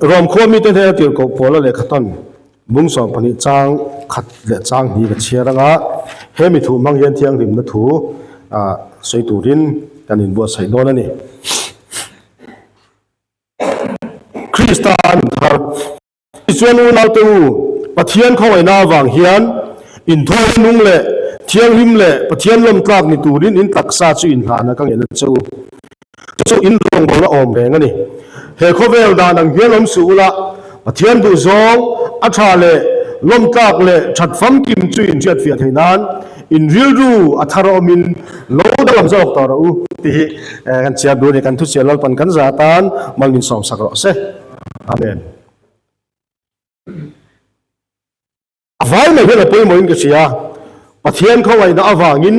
รวมควมีเตเตียวก็พอละเลขต้นบุ้งสองปนิจางขัดและจางนี้กับเชียร์งะเฮมิถูมังยันเทียงริมนัถูสวยตูรินกันอินบัวใส่โดนนี่คริสตานครับอิสราเอลนาตูปะเทียนเข้าไว้หน้าวังเฮียนอินทอยนุ่งเละเทียงริมเละปะเทียนลมกลากนี่ตูรินอินตักซาจุอินหานะกังเห็นจูอินรงบอลอมแรงนี่เฮโคเวลดานังเฮียนลมสูละปะเทียนดูซองอัชาเละลมกลากเละชัดฟังกิมจุอินเจ็ดเฟียเทนั้นอินริลรูอัธารอมินโลดลำจอกต่อเราที่กันเชียร์ดูในกันทุเชียร์ลปันกันซาตานมัลมินสองสักรอเซอาเมนอวายไม่เห็นอะไรมวยกันเชียร์ปะเทียนเข้าไว้นะอวางิน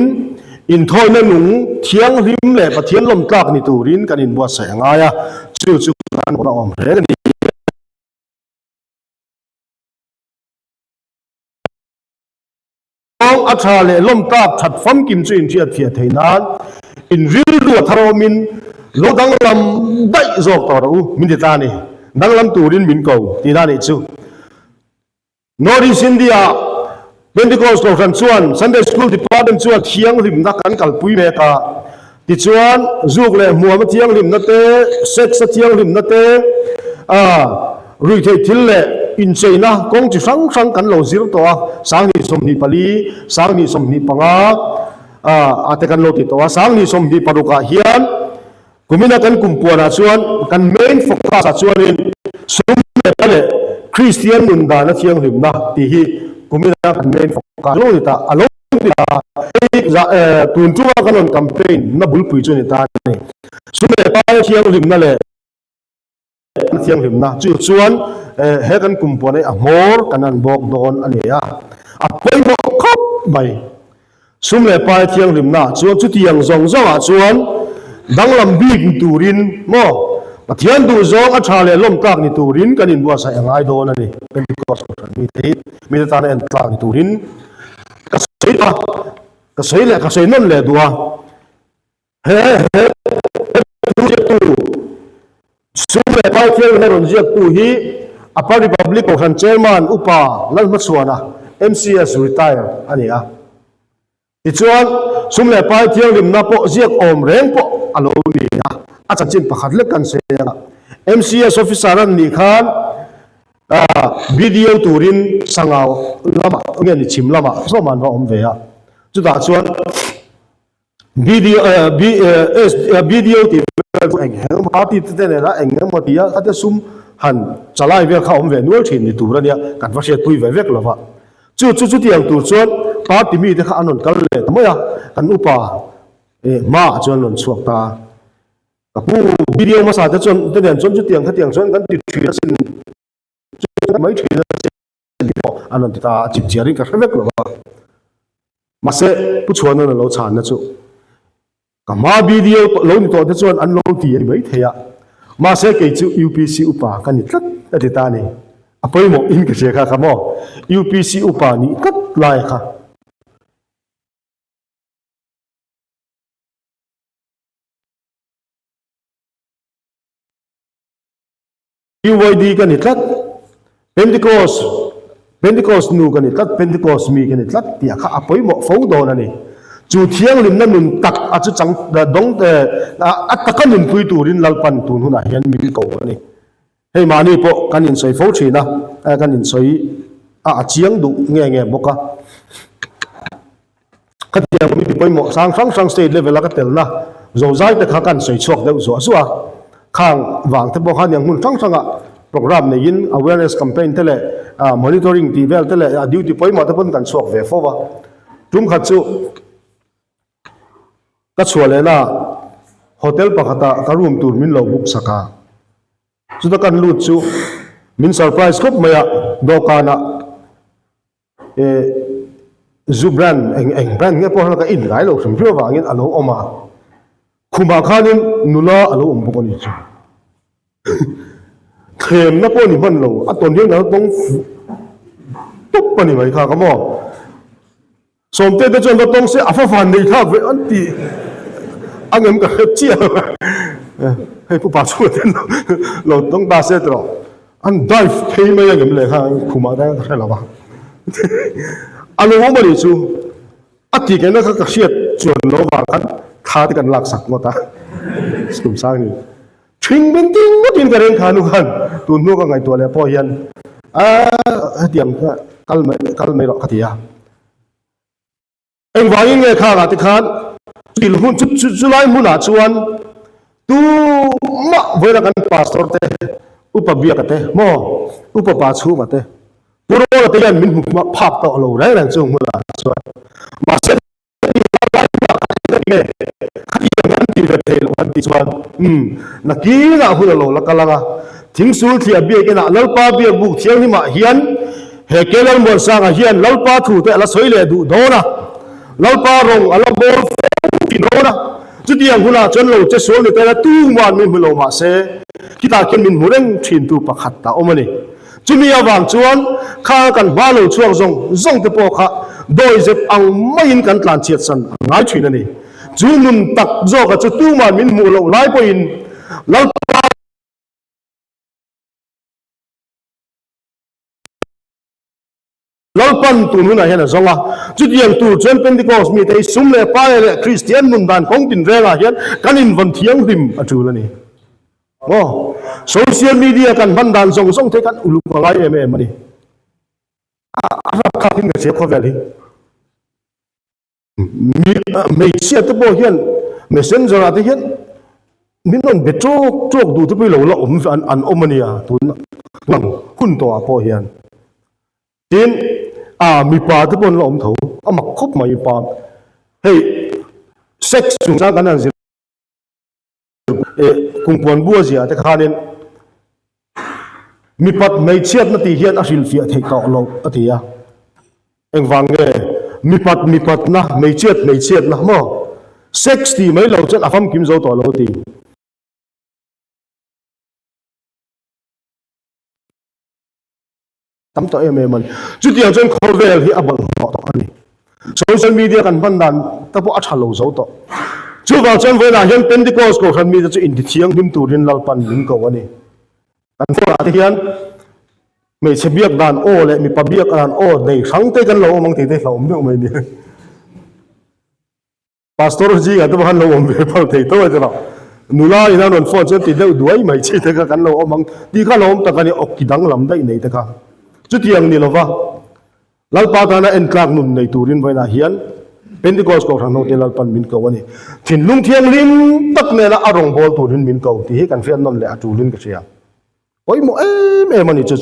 อินทอยนั่นหนุ่งเทียงริมเละปะเทียนลมกลากนี่ตูรินกันอินบัวแสงอายะจู่กันเราอมเรื่องนี้อัชาเลลมกาบชัดฟัมกิมจุอินเทียเทียเทนั้นอินริลรัวทารมินโลดังลำได้จอกต่อเรามินติตานีดังลำตูรินมินเก่าที่นั่นเองจูนอริสินเดียเบนดิโกสโลชันชวนซันเดย์สคูลที่พาดันชวนเทียงริมนักกันกัลปุยเมกาที่ชวนจูกเลยมัวมาเทียงริมนัตเตเซ็กซ์เทียงริมนัตเตรุยเททิลเล่อินเซนะกงจิสังกันโลซิรตัวสังนิสมนิปลีสังนิสมนิปังอาเตกันโลติตัวสังนิสมนิปารุกาเฮียนกุมินากันกุมปวนาชวนกันเมนโฟกัสชวนอินสมเด็จเลยคริสเตียนนุนดานะเทียงหิมนะที่ฮีกุมินากันเมนโฟกัสโลติตาอารมณ์ติตาตุนจูว่ากันอนแคมเปญนับบุลปุยชวนตาเนี่ยสมเด็จไปเทียงหิมนั่นเลยเทียงหิมนะจู่ชวนเฮกันกุมปวนะมอร์กันนันบอกโดนอันนี้ไปบอกครบไปสมเด็จไปเทียงหิมนะชวนจุดยังจงชวนดังลำบีกตูรินมอปะเทียนดูจงอัชาเลลมกลางนี่ตูรินกันอินบัวใส่ยังไงโดนอันนี้เป็นกอสมีตาเนนกลางนี่ตูรินกษยตากษยเลยกษยนั่นเลยดัวเฮ้ดูเจ็บตูสมเด็จไปเทียงให้รอนเจ็บตูฮีอพาริพับลิกของเชอร์แมนอุปาลันมัสวานะ MCS retire อันนี้อีกส่วนสมเด็จไปเที่ยวริมน้ำโปเจียกอมเร่งโปอโลนี่อาจารย์จินประคัดเล็กกันเสียนะ MCS officer นั่นนี่ขันวิดีโอตูรินสังเอาละมาเงี้ยนี่ชิมละมาสมันว่าอมเวียจุดส่วนวิดีโอที่เองเห็นมาที่เต้นนะเองมาที่อาจจะซุ่มหันจะไล่เวียเขาอมเวียนู้นถิ่นนี่ตูระเนี่ยกันว่าเสียตุยเวียกละวะจุดที่อย่างตูส่วนปาร์ตี้มีที่ข้านุนกันเลยทำไมกันอุปามาจนหล่นสวกตากับผู้วิดีโอมาสาจะจนเดินจนจุดเตียงขัดเตียงจนกันติดถือสินไม่ถือสินอันนั้นติดตาจิบเจียริกันเล็กหรอวะมาเสผู้ชวนนั่นเราชานนะจุกับมาวิดีโอเราในตัวที่ชวนอันเราตีไม่เทียมาเสเกี่ยว UPC อุปากันนี่ตัดติดตานี่อภัยหมกอินกับเสียค่ะครับมั้ง UPC อุปานี่ตัดลายค่ะUYD กันนี่ตัด Pentecost นูกันนี่ตัด Pentecost มีกันนี่ตัดที่ข้าอภัยหมกฟ้องโดนนี่จู่เที่ยงริมนั่นนุนตักอาจจะจังดงแต่อัตกันนุนพุยตูรินลัลปันตูนหุ่นยันมีเก่านี่ให้มานี่พอกันอินใส่ฟ้องชีนะกันอินใส่เจียงดุเงี้ยบกะขัดเดียวมีไปหมกสังสเตทเลเวลก็เตลนะโจใจแต่ข้ากันใส่ชกเดียวสัวข้างวางที่บอกขันอย่างหุ่นสังโปรแกรมในยิน awareness campaign เท่าไรmonitoring ที่เวลเท่าไรดิวที่ไปหมดที่พ้นกันชกเวฟว่าจุ่มขัดจู่ก็ชัวร์เลยนะโฮเทลปะขัดการรวมตูร์มินเราบุกสักจุดกันลุดจู่มินเซอร์ไพรส์ครับเมียดอกานะจูแบรนด์เองแบรนด์เงี้ยพอเราก็อินไลน์เราสมมติว่าเงี้ยอารมณ์ออกมาคุมาขานินนุลาอารมณ์บุกนี่จู่เข็มนักพอนี่มันเราตอนนี้เราต้องตุ๊บปนี่ไหมข้าก็มั่งสมเด็จจนเราต้องเสียอัฟฟันในท่าเวอันตีอันนั้นก็เจี๊ยบให้ผู้ป่าช่วยเราต้องตาเสียตลอด อันได้เทไม่ยังเลยค่ะคุมาได้ใช่หรอวะอันนี้ว่ามันจูอัติกันนะครับก็เชียดจวนโลบากันท้าที่กันหลักสักมาตาสุมสร้างนี่ชิงเป็นจริงว่าจริงกันเองขานุกันตัวนู้นก็ไงตัวเลยพ่อเฮียนเตรียมกัลไม่รอคดีอ่ะเอ็งวางยังไงข้าราชการสิลหุ่นจุดไล่มุนาชวนตูมาเวลากันพาสตอร์เตอุปบิยกันเตโมอุปปัชชูกันเตปุโรเตยันมินหุกมาภาพต่อเราได้แรงจงมุนาชวนมาเสร็จเนี่ยขัดยังดีกันเตลวันที่ชวนนักกีฬาหุ่นเราละกันละทิ้งสูตรที่อบียกันนะลัลปาเบียบุกเที่ยงนี่มาเฮียนเฮเกลันบนสร้างเฮียนลัลปาถูเตละสวยเลยดูโดนะลัลปารงอัลบอลฟิโนนะจุดยังหุ่นจนเราจะสวนแต่ละตู้มันมินหุ่นเรามาเสคิดว่าคนมินหุ่นเร่งชินตูประคัตตาอมันนี่จุดนี้วางชวนข้ากันบ้าเราช่วงซงเตปอกะโดยเจ็บอังไม่ยินกันตลาดเชียดสันง่ายชินนี่จูนุนตักโจกับจุดตู้มันมินหุ่นเราไล่ไปอินลัลลัลปันตูนุนอะไรนะจังละจุดยังตูเจนเป็นที่ก็มีแต่สุ่มเล่ป้ายเล่คริสเตียนมุนดันของดินเรื่องอะไรกันอินวันเที่ยงริมอัจฉริยะนี่โอ้โซเชียลมีเดียกันบันดาลส่งเทกันอุลุกอะไรมันนี่อะไรข้าทิ้งกับเสียข้อเวลีไม่เชื่อตัวเฮียนไม่เซนจราที่เฮียนมินนเบ็ดโจกดูที่ไปหลงละอันอมเนียตุนหลังหุ่นตัวพ่อเฮียนทีนมีปลาที่บนลมถูมาคบมาอีปลาเฮ้ยเซ็กซ์จุงจ้ากันนั่นสิคงปนบัวเสียแต่ข้าเนี่ยมีปัดไม่เชียดนาทีเฮียนอาศิลฟิอาเทต่อเราอธิยาเอ็งฟังเง่มีปัดนะไม่เชียดนะมั่งเซ็กซ์ที่ไม่เราจะอาฟัมกิมโซต่อเราตีทำตัวมันจุดเดียวจนเขาเวลที่อับบังต่ออันนี้โซเชียลมีเดียกันบันดาลแต่พวกอัจฉริยะต่อจุดว่าจนเวลาเห็นเป็นที่ก็สก็ขันมีแต่จะอินที่เที่ยงหิมตูรินลัลปันลิงก์วันนี้กันพวกอาทิตย์ไม่ใช่เบียกดานโอเลยมีปะเบียกดานโอในครั้งเตกันเราบางทีได้เราไม่เอาไม่เนี่ยพาสตอร์จีกันตัวพันเราไม่พอที่ตัวจะเรานุลาอินาโนนฟอนเซนติเดวด้วยไม่ใช่แต่กันเราบางทีข้าเราแต่กันนี่ออกกิดังลำได้ในแต่กันจุดyang ni lova lalpa na enklag nun nei turin voina hian pentecost ko thang hotel lalpan min ko ani thin lung thiang lim tak ne la arong bol turin min ko ti he kan fian non le atulin ka sia oi mo mani chu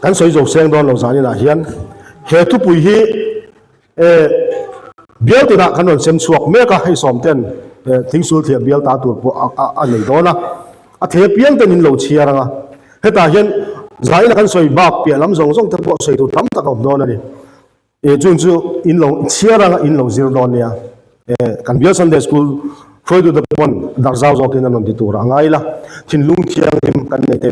kan soi jo seng don lo zani na hian he thu pui hi bial tu nak kanon sem suak meka hai som ten thingsul thia bial ta tur po a nei dona a the piang ten in lo chiaranga heta hian zai na kan soi bak pia lam zong te po soi tu tam ta kom dona ni chun chu in lo chiaranga in lo zir don nia kan bial Sunday school foi tu the pon dar zau zau tin anon ti tur angai la thin lung thiang em kan nei te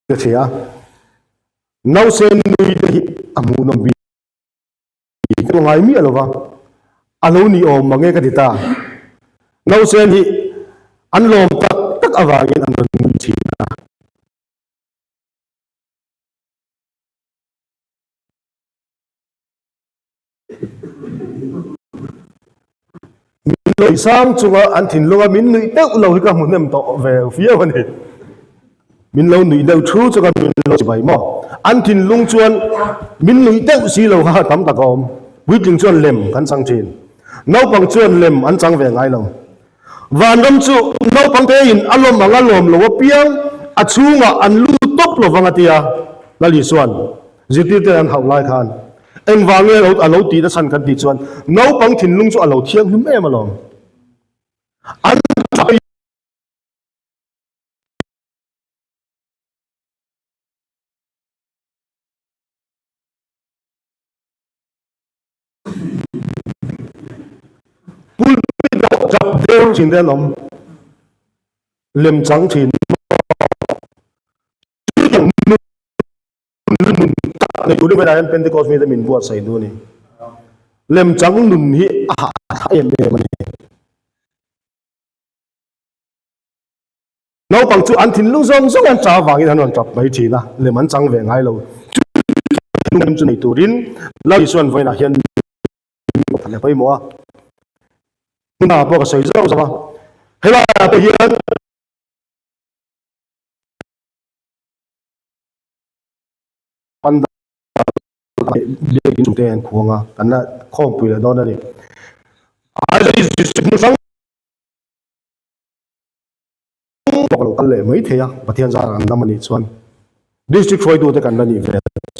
ke chia nau sen nui de amu nom bi ko ngai mi alova alo ni o mange ka dita nau sen hi an lom tak awangin an nun chi na min loi sang chunga an thin longa min nui te ulo ka mun nem to ve fia wani min lo nui deu thu chunga min lo bai mo an thin lung chuan min nui deu si lo ha tam ta kom buiting chuan lem kan sang chin no pang chuan lem an chang ve ngai lo van ram chu no pang te in alom anga lom lo piang a chunga an lu top lo wanga tia la li suan ziti te an hau lai khan eng wange lo alo ti da san kan ti chuan no pang thin lung chu alo thiang hum em alom an pul jap der chin den om lem chang chin ในอยู่ด้วยเวลานั้นเป็นที่กอสมีแต่มินบวชใส่ดูนี่เล่มจังนุนฮีเอ็มเอมันน้องปังจูอันทิ้งลูกซองซงอันจ้าวางอีนั่นวันจับไม่ทีนะเล่มมันจังเวงให้เรานุ่มจุนในตัวรินเราอีส่วนไว้นะเห็นทะเลไปมัวมึงน่าบอกกับใส่เจ้าใช่ปะให้เราไปเห็นปันเด็กจุดเด่นขวงอ่ะกันน่ะข้อมปุยเลยโดนนั่นนี่อาจจะดิสติกมุสังบอกเรากันเลยไม่เทียประเทศจางน้ำมันนี่ส่วนดิสติกช่วยดูแต่กันนั่นนี่เว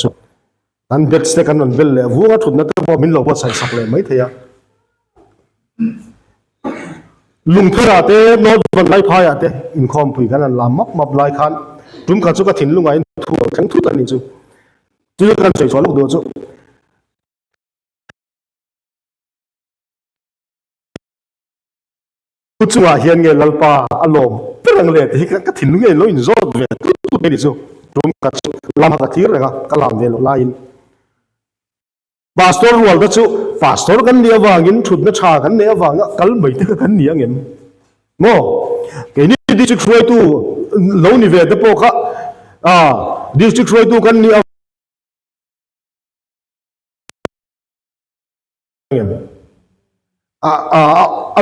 สุดอันเบ็ดสเต็กันนั่นเบลเลยวัวทุนนั่นแต่พอมินเราบดใส่สักเลยไม่เทียลุงเทราเต้โน้ตวันไล่พายเต้อินคอมปุยกันนั่นลามับไล่คันจุ่มกันสุกถิ่นลุงไอ้ทั่วทั้งทุกอันนี้จู่กันใส่สวนลูกดูจู่ผู้ช่วยเฮียนเงินลปาอารมณ์เรื่องเลยที่ก็ถิ่นลุงไอ้ลุยนโจดเวทุกไม่ดีจู่จุ่มกันลำกะทิเลยก็ลำเวลไลน์พาสตอร์วัวก็จู่พาสตอร์กันเดียววางินชุดนัชชากันเดียววางกัลไม่ได้กันเดียวเงินโม่แค่นี้ดิจิทัลช่วยตู้เรานี่เวทพวกดิจิทัลช่วยตู้กันเดียว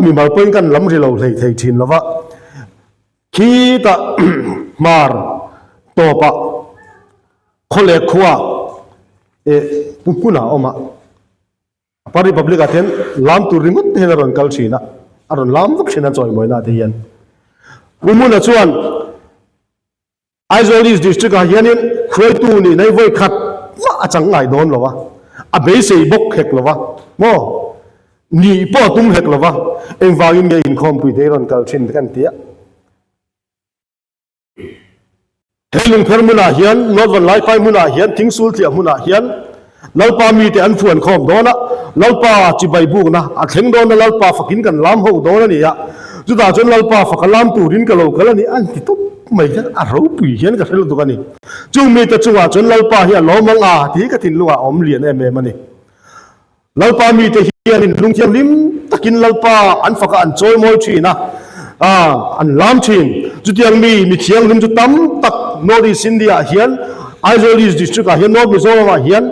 มีมาเป็นกันล้ำที่เราเลยทินแล้วว่าคีตามาร์ตัวปะคนเล็กขวาปุ๊บกุน่าออกมาปาริพับลิกาเทนล้ำตัวริมุตเฮนรันกัลชีนะอารมณ์ล้ำทุกชนิดจอยมวยนาเทียนวุ้มุนชวนไอโซลิสดิสตริกาเฮียนินเคยตูนี่ในวัยขัดว่าจังไงโดนหรอวะอาเบสบกเฮกหรอวะโม่นี่พ่อตุ้มเฮกหรอวะเอ็งวายินเกอินคอมพิวเตอร์นกัลชินกันเตียเฮลิงเพอร์มุนาเฮียนนอตวันไลฟ์ไฟมุนาเฮียนทิ้งสูลเตียมุนาเฮียนลัลปามีแต่อันฝวนคอมโดนะลัลปาจิบายบุกนะอัดเฮงโดนะลัลปาฝักินกันล้ำหูโดนะนี่อะจุดอาจจะลัลปาฝักล้ำตูรินกันโลกันนี่อันที่ตุ๊บไม่ใช่อารมณ์ปีเฮียนกันเรื่องตัวกันนี่จุ่มมีแต่จังหวะจนลัลปาเฮียล้อมังที่ก็ทิ้งลุงอมเลียนเมมันนี่ลัลปามีแต่เฮียนลุงเทียมลิมตะกินลัลปาอันฝักอันโจยมอยชีนะอันล้ำชินจุดยังมีเทียงลิมจุดตั้มตักโนดิสินเดียเฮียนไอโซลิสดิสตริกเฮียนโนมิโซราเฮียน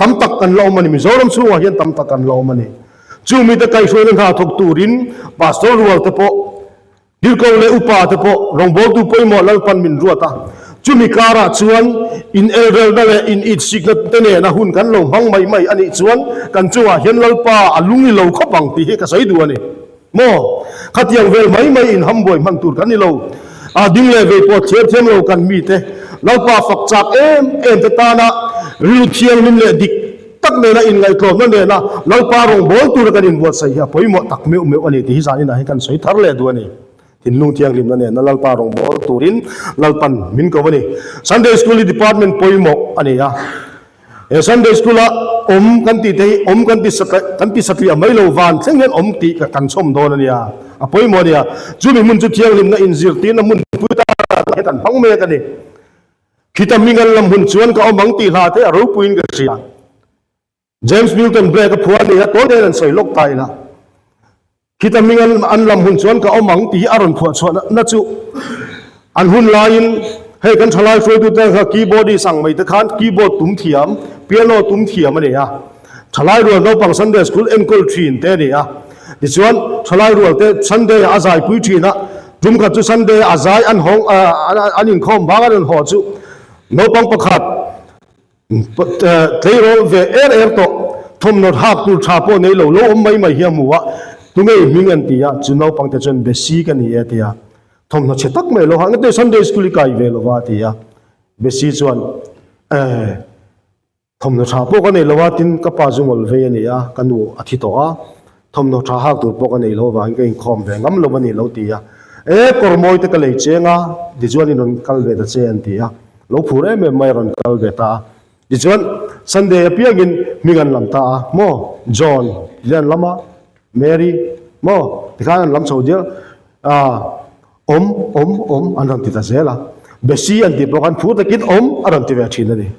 ตั้มตักกันเรามันมิโซรัมสู้เฮียนตั้มตักกันเรามันนี่จู่มีแต่ไก่ช่วยกันหาทุกตูรินปาสโตรัวเตปโดิลโกเลอุปาเตปรองโบตุปอยมอลัลปันมินรัวตาจู่มีการะชวนอินเอเดลนั่นแหละอินอิดสิกนัตเนนะหุ่นกันลงห้องไม่อันนี้ชวนกันจู่เฮียนลัลปาอลุงนี่เราขบังตีให้กระใสดูนี่โม่ขัดยังเวลไม่อินฮัมบอยมันตูร์กันนี่เราดิ้งเลยเวปวดเทียบเทียมเรากันมีเตเราป่าฝักจากเอ็มตตานะริวเทียงนินเลยดิกตักเนนะอินไงกลมนั่นเนี่ยนะเราป่ารองบอลตูร์กันอินบวชใส่ฮะพอยหมดตักเมียวอันนี้ที่สานี่นะให้กันใส่ทาร์เลยด้วยนี่ทินลุงเทียงริมนั่นเนี่ยนะเราป่ารองบอลตูรินเราปันมินก็วันนี้ Sunday School Department พอยหมดอันนี้ฮะSunday School ละกันตีเตยกันตีสัตย์ไม่เราวันเช่นนั้นตีกันชมโดนเนี่ยพอยหมดเนี่ยจู่มีมุนจุดเทียงริมนะอินซิร์ตีนะมุนพุทธะให้กันพังเมกันนี่คิดมีเงินลำหุ่นชวนก็เอามังตีลาเทอรูปุยนกันเสียเจมส์มิลตันเบรกพัวนี่ตัวเดินใส่โลกไตนะคิดมีเงินอันลำหุ่นชวนก็เอามังตีอารมณ์พัวชวนนั่นจู่อันหุ่นลายให้กันทลายช่วยตัวเองคีย์บอร์ดสั่งไม่ตะคานคีย์บอร์ดตุ้มเทียมเปียโนตุ้มเทียมมันเนี่ยทลายรัวเราปังซันเดย์สคูลเอ็นโคลทรีนเตเนี่ยดิฉันทลายรัวเตซันเดย์อาศัยปุยทีนะจุ่มกับจุซันเดย์อาศัยอันห้องอันอินคอมบางอันหัวจู่เราปังประคัดเทโรเวโตทมนดฮับตูชาโปในโลโลไม่เหี้ยมัวตุ้งไอ้มีเงินตีอะจุนเราปังแต่จนเบสีกันนี่ตีอะทมนดเชตักไม่โลหะงั้นแต่ซันเดย์สคูลก็อีเวลว่าตีอะเบสีจวนทมนดชาโปกันในโลว่าตินกับปาจุมอลเวนี่อะกันดูอาทิตย์ต่อทมนดชาฮักตูปกันในโลว่างั้นคอมเวงั้มโลวันนี้โลตีอะกอร์มอยตะกเลยเจงอะดิจวนนี่นนกัลเวตเจนตีอะโลพูดไม่รันกัลเวตาดิจวนซันเดย์เปียกินมีกันลำตาโมจอห์นเลียนลำมาแมรี่โมที่ข้านั้นลำโซเดียอมอันนั้นติดตาเซล่ะเบสซี่อันที่พวกกันพูดตะกินอันนั้นที่เวชินนี่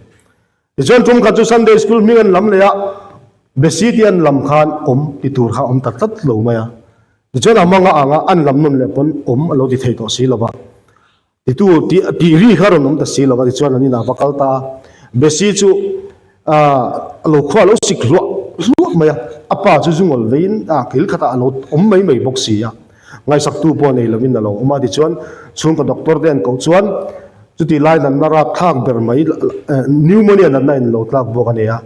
ti chuan tum kha chu Sunday school mi an lam le a besitian lam khan ti tur kha tat lo maya ti chuan amanga anga an lam nun le pon alo ti thei to si lova ti tu ti ri kha ron ta si lova ti chuan ani na bakal ta besi chu alo khwa lo sik lo maya apa chu jungol vein kil khata alo mai bok si ya ngai sak tu po nei lovin alo ma ti chuan chung ka doctor den ko chuan chu ti lai nan nara thak ber mai pneumonia nan na in lo tlak bok ania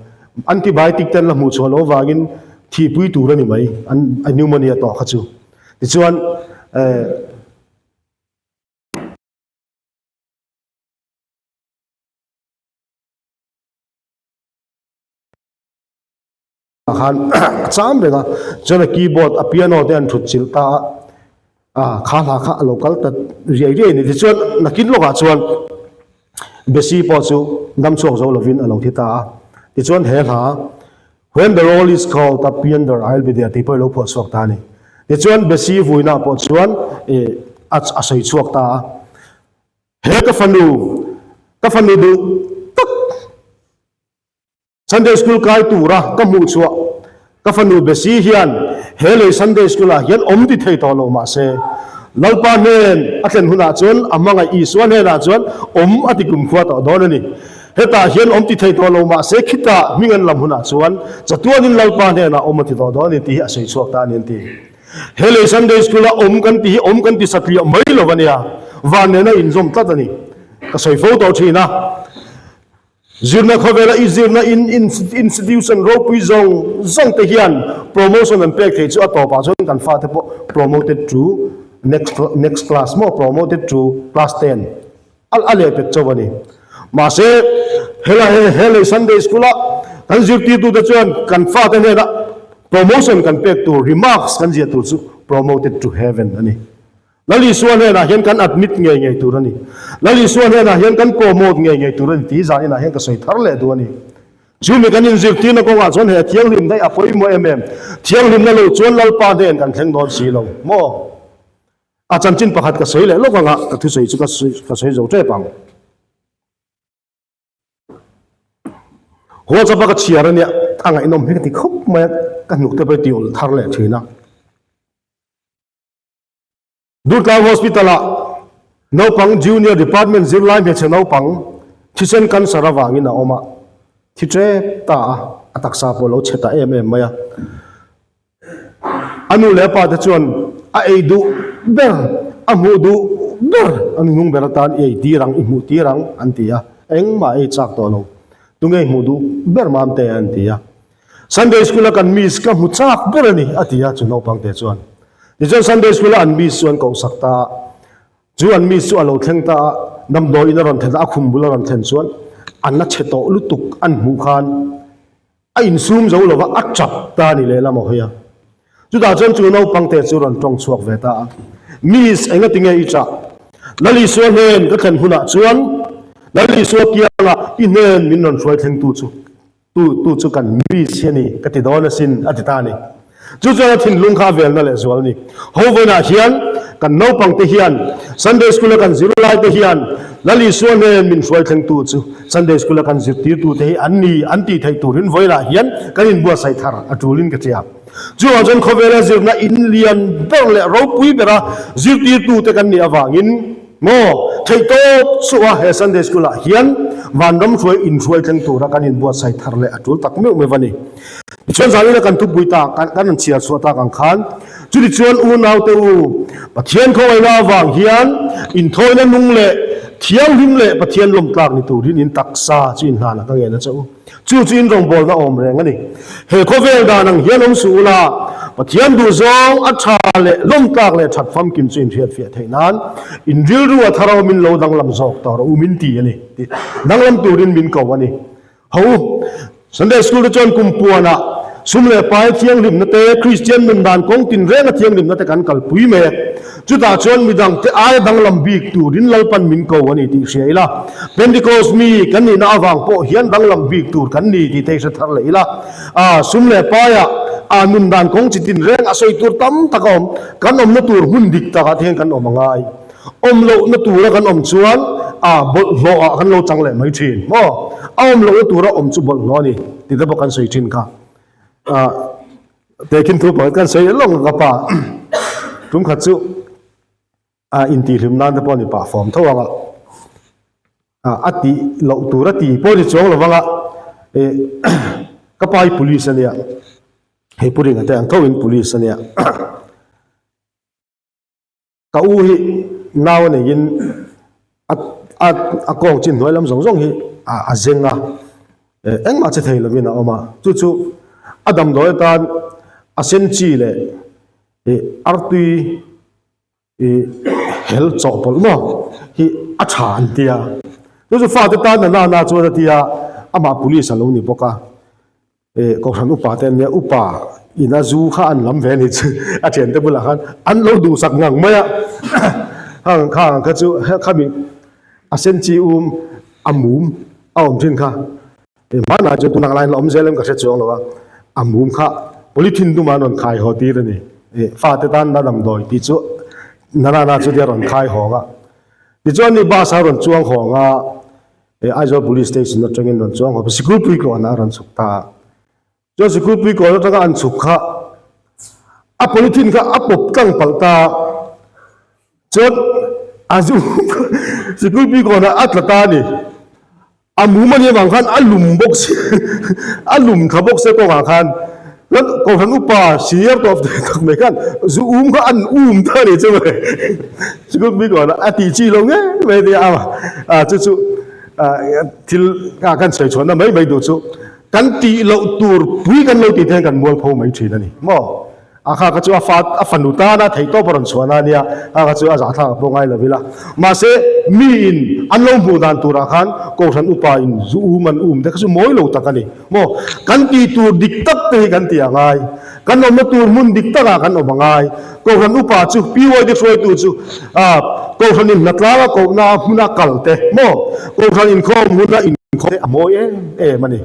antibiotic ten la mu chuan lo wangin thi pui tur ani mai an pneumonia to kha chu ti chuan khan cham renga chona keyboard a piano te an thut chil ta kha local ta ri ni ti chuan nakin lo ga chuan besi po chu dam chok zo lovin alo thi ta ti chuan he ha when the roll is called up yonder I'll be there people lo po sok ta ni ti chuan besi vuina po chuan a sei chuak ta he ka fanu du Sunday school kai tura ka mu chuwa ka fanu besi hian hele Sunday school a hian ti thei to lo ma se lalpa nen atlen huna chuan amanga I suan he na chuan ati kum khwa to don ani heta hian ti thei to lo ma se khita mingan lam huna chuan chatuan in lalpa ne na ti to don ni ti a sei chuak ta ni ti hele Sunday school a kan ti satri mai lo wania van ne na in zom tat ani ka sei fo to thina zirna khovela izirna in institution ro pui zong te hian promotion and pek thei chu atopa chon kan fa te promoted to next class mo promoted to class 10 ale pek chawani ma se hela Sunday school kan zirti tu da chuan kan fa te ne da promotion kan pek to remarks kan je tu chu promoted to heaven ani lali suan he na hian kan admit nge turani lali suan he na hian kan promote nge turani ti za ina hian ka soi thar le du ani jumi kan in zirti na ko nga chon he thiang lim dai apoi mo thiang lim na lo chon lal pa den kan thleng don si lo mo a chan chin pakhat ka soi le lo nga ka thu soi chu ka soi zo tre pang ho cha ba ka chiar ani anga inom he ti khop ma ka nuk te pe ti ol thar le thina Durga Hospital no pang junior department zirlai me che no pang thisen kan sarawang ina oma thitre ta ataksa polo cheta maya anu le pa ta chuan a eidu ber amu du ber anu nung beratan dirang imu tirang antia eng ma chak to lo tungei mu du ber mam te antia Sunday school kan miss ka mu chak berani atia chu no pang te chuan Dijon Sunday school an mi suan ko sakta ju an mi su alo thlengta nam do ina ron thela khum bula ron thlen chuan an na cheto lutuk an mu khan a in sum zo lova a chap ta ni le lamo hoya chu da chen chu no pangte chu ron tong chuak ve ta mis enga tinge I cha lali suan hen ka thlen huna chuan lali su kianga inen min ron throi thleng tu chu kan mi cheni ka ti don sin atita ni chu thin lung kha vel na le zwal ni hovena hian kan no pang te hian Sunday school kan zirlai te hian lali suan ne min swai thleng tu chu Sunday school kan zirti tu te anti thai turin voila hian kan in bua sai thar atulin ka chia chu ajon khovela zirna in lian berle ro pui bera zirti tu te kan ni awangin mo thai to suwa he Sunday school hian vandam swai in swai thleng tu ra kan in bua sai thar le atul tak me wani chuan zalina kan tu buita kan an chia suata kan khan chuli chuan u nau te u pathian kho ai na wang hian in thoina nung le thiang him le pathian lom tlak ni tu rin in taksa chin hana ka nge na chau chu chin rong bol na om reng ani he kho vel da nang hian om su la pathian du zong a tha le lom tlak le that fam kim chin thiat fia theinan in ril ru a tharo min lo dang lam zok tor u min ti ani dang lam turin min ko ani ho Sunday school de chon kumpuana sumle pai thiang lim na te Christian nun dan kong tin renga thiang lim na te kan kal pui me chu ta chon midang te ai dang lam bik tu rin lalpan min ko ani ti sheila Pentecost mi kan ni na awang po hian dang lam bik tur kan ni ti te sa thar le ila sumle paya nun dan kong chitin reng asoi tur tam takom kan om na tur hun dik ta ka thiang kan om ngai om lo na tur kan om chuan bol lo kan lo chang le mai thin mo aum lo tu ra om chu bol no ni ti da kan sei thin kha te kin thu ba kan sei long ka pa tum kha chu in ti hlim nan da po ni pa form tho wa ati lo tu ra ti po ni chong lo wa ka pai police ania he puring ata ang thawin police ania ka u hi naw ne yin a kong chin noi lam zong zong hi a zenga eng ma che thei lo mina oma chu adam doi tan a sen chi le artui hel chopol mo hi a than tia chu fa ta na chu ta tia ama police alo ni boka ko ran upa ten ne upa ina zu kha an lam ve ni a chen te bula khan an lo du sak ngang maya hang kha chu khami a sen chi amum awm thin kha mana chu tunang lain lom zelem ka se chong lo wa amum kha politin du manon khai ho ti ni fa te tan da dam doi ti chu na chu dia ron khai ho ga ti chu ni ba sa ron chuang ho nga aizo police station na tengin ron chuang ho sikul pui ko na ran sukta jo sikul pui ko ta an sukha a politin kha a pop tang palta chot azu sikul pui ko na atlata ni amu mani wang khan alum box alum kha box se ko khan lan ko han upa senior of the me kan zu kha an ta ni chu sikul pui ko na ati chi lo nge me dia chu til kan sei chon na mai du chu kan ti lo tur pui kan lo ti then kan mol pho mai thin ani mo akha ka chu a fanuta na thei to paron chona nia ka chu a za tha po ngai la vila ma se mi in an lo bu dan tura khan ko ran upa in zu man de ka chu moi lo ta kani mo kan ti tur dik tak te kan ti angai kan no tur mun dik ta kan o bangai ko ran upa chu piwoi de froi tu chu ko ran in natla ko na huna kalte mo ko ran in kho huna in kho amoi mani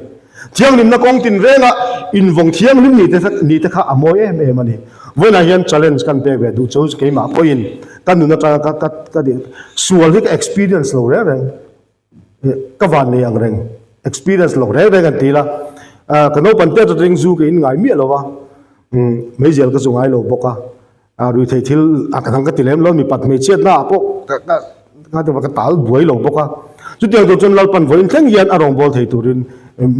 thiang lim na kong tin renga in vong thiang lim ni te kha amoi mani voina hian challenge kan pe ve du chu ke ma point kan nu na ta ka di sual hik experience lo re ka van ne ang reng experience lo re kan ti la ka no pan te ring zu ke in ngai mi lo wa mai zel ka zu ngai lo boka ru thei thil ka thang ka tilem lo mi pat me chet na po ka te ka tal buai lo boka chu tiang to chon lal pan voin thleng hian arong bol thei turin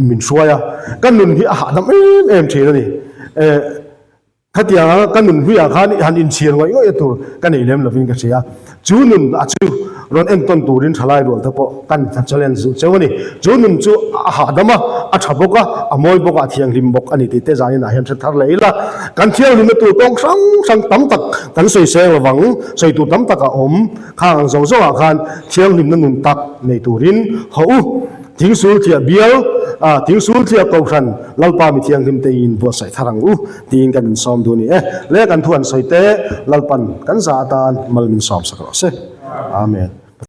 min suaya kan nun hi a dam em thei ni khatia kan nun hu ya khan han in chiang ngoi ngoi tu kan ei lem lovin ka sia chu nun a chu ron en ton turin thalai rol ta po kan challenge zu chewani chu nun chu a dama a thaboka a moi boka thiang lim bok ani ti te zani na hian thar leila kan thiang lim tu tong sang tam tak kan sei se wang sei tu tam tak a om khang zo zo a khan thiang lim na nun tak nei turin ho ting sul thia bial ting sul thia ko khan lalpa mi thiang lim te in bo sai tharang ting kan som du ni le kan thuan soi te lalpan kan za tan mal min som sakro se amen